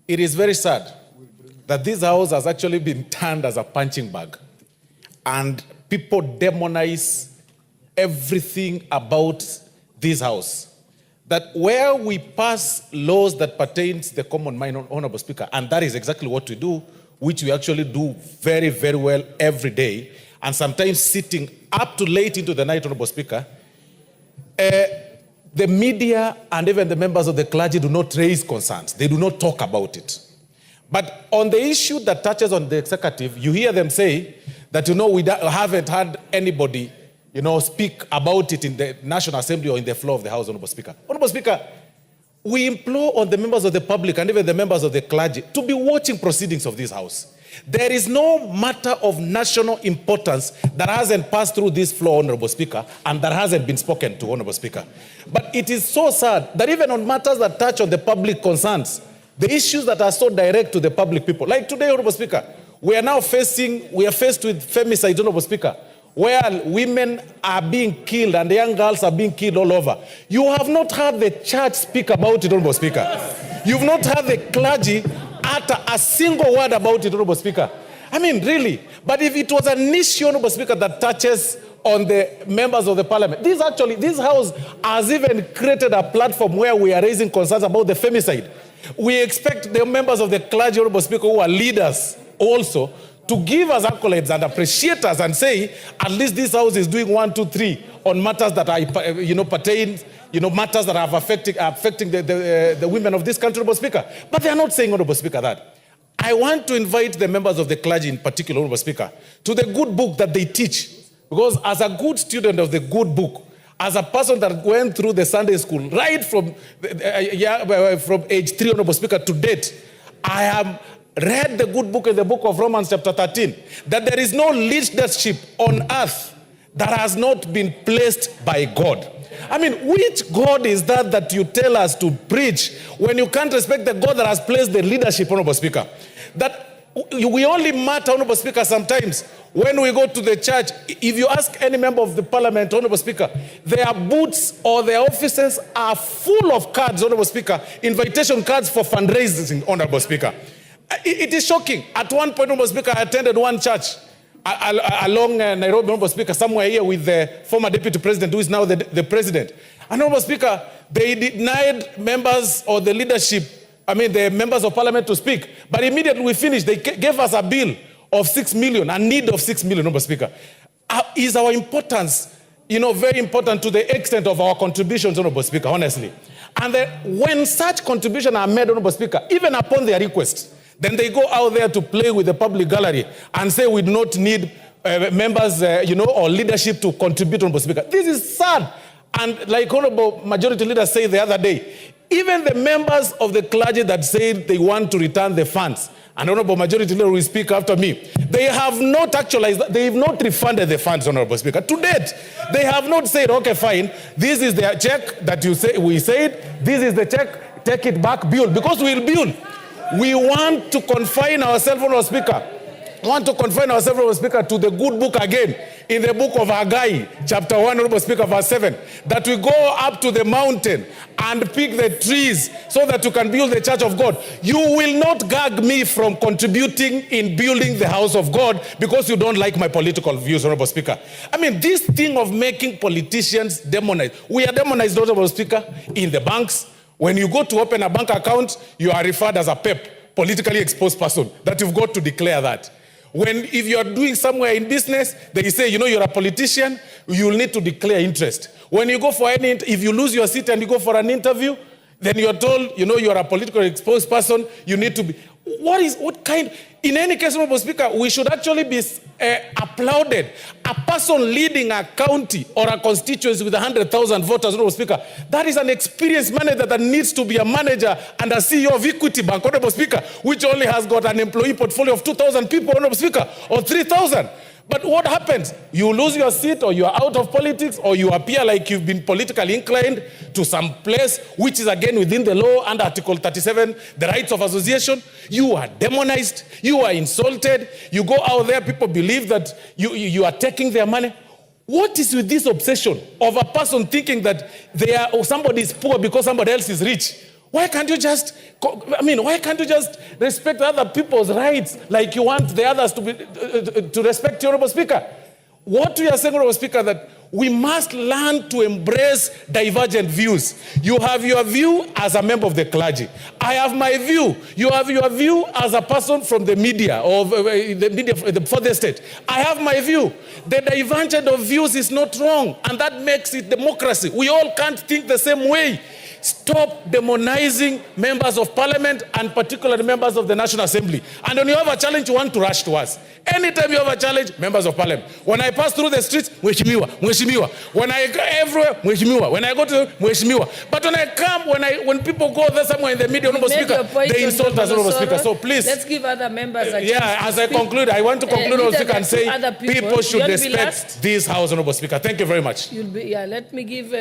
It is very sad that this house has actually been turned as a punching bag. And people demonize everything about this house. That where we pass laws that pertain to the common man, Honorable Speaker, and that is exactly what we do, which we actually do very, very well every day, and sometimes sitting up to late into the night, Honorable Speaker, the media and even the members of the clergy do not raise concerns. They do not talk about it. But on the issue that touches on the executive, you hear them say that, we haven't had anybody, speak about it in the National Assembly or in the floor of the House, Honorable Speaker. Honorable Speaker, we implore on the members of the public and even the members of the clergy to be watching proceedings of this House. There is no matter of national importance that hasn't passed through this floor, Honorable Speaker, and that hasn't been spoken to, Honorable Speaker. But it is so sad that even on matters that touch on the public concerns, the issues that are so direct to the public people, like today, Honorable Speaker, we are faced with femicide, Honorable Speaker, where women are being killed and young girls are being killed all over. You have not heard the church speak about it, Honorable Speaker. You've not heard the clergy utter a single word about it, Honorable Speaker. I mean, really. But if it was an issue, Honorable Speaker, that touches on the members of the parliament, this House has even created a platform where we are raising concerns about the femicide. We expect the members of the clergy, Honorable Speaker, who are leaders also, to give us accolades and appreciate us and say, at least this House is doing 1, 2, 3 on matters that are, pertain, matters that are affecting the women of this country, Honorable Speaker. But they are not saying, Honorable Speaker, that. I want to invite the members of the clergy in particular, Honorable Speaker, to the good book that they teach. Because as a good student of the good book, as a person that went through the Sunday school, right from age 3, Honorable Speaker, to date, I have read the good book in the book of Romans chapter 13, that there is no leadership on earth that has not been placed by God. I mean, which God is that you tell us to preach when you can't respect the God that has placed the leadership, Honorable Speaker? That we only matter, Honorable Speaker, sometimes when we go to the church. If you ask any member of the parliament, Honorable Speaker, their boots or their offices are full of cards, Honorable Speaker, invitation cards for fundraising, Honorable Speaker. It is shocking. At one point, Honorable Speaker, I attended one church along Nairobi, Honorable Speaker, somewhere here with the former deputy president, who is now the president. And Honorable Speaker, they denied members or the leadership, the members of parliament to speak. But immediately we finished, they gave us a bill of 6 million, a need of 6 million, Honorable Speaker. Is our importance, very important to the extent of our contributions, Honorable Speaker, honestly. And when such contributions are made, Honorable Speaker, even upon their request, then they go out there to play with the public gallery and say we do not need members, or leadership to contribute, Honorable Speaker. This is sad. And like Honorable Majority Leader said the other day, even the members of the clergy that say they want to return the funds, and Honorable Majority Leader will speak after me, they have not actualized, they have not refunded the funds, Honorable Speaker. To date, they have not said, okay, fine, this is the check that we said, this is the check, take it back, build, because we'll build. We want to confine ourselves, Honorable Speaker. We want to confine ourselves, Honorable Speaker, to the good book again, in the book of Haggai, chapter 1, Honorable Speaker, verse 7, that we go up to the mountain and pick the trees so that you can build the church of God. You will not gag me from contributing in building the house of God because you don't like my political views, Honorable Speaker. This thing of making politicians demonize. We are demonized, Honorable Speaker, in the banks. When you go to open a bank account, you are referred as a PEP, politically exposed person, that you've got to declare that. If you are doing somewhere in business, they say, you're a politician, you'll need to declare interest. When you go for if you lose your seat and you go for an interview, then you're told, you're a politically exposed person, you need to be. In any case, Honorable Speaker, we should actually be applauded. A person leading a county or a constituency with 100,000 voters, Honorable Speaker, that is an experienced manager that needs to be a manager and a CEO of Equity Bank, Honorable Speaker, which only has got an employee portfolio of 2,000 people, Honorable Speaker, or 3,000. But what happens? You lose your seat, or you are out of politics, or you appear like you've been politically inclined to some place, which is again within the law under Article 37, the rights of association. You are demonized, you are insulted, you go out there, people believe that you are taking their money. What is with this obsession of a person thinking that somebody is poor because somebody else is rich? Why can't you just, why can't you just respect other people's rights like you want the others to respect you, Honorable Speaker? What we are saying, Honorable Speaker, that we must learn to embrace divergent views. You have your view as a member of the clergy. I have my view. You have your view as a person from the media or the media for the state. I have my view. The divergence of views is not wrong, and that makes it democracy. We all can't think the same way. Stop demonizing members of parliament and particularly members of the National Assembly. And when you have a challenge, you want to rush to us. Anytime you have a challenge, members of parliament. When I pass through the streets, Mheshimiwa, Mheshimiwa. When I go everywhere, Mheshimiwa. When I go to Mheshimiwa. But when I come, when people go there somewhere in the media, Honorable Speaker, they insult us, Honorable Speaker. So please. Let's give other members a chance as I conclude, I want to conclude, Honorable Speaker, and say people should respect this House, Honorable Speaker. Thank you very much. Let me give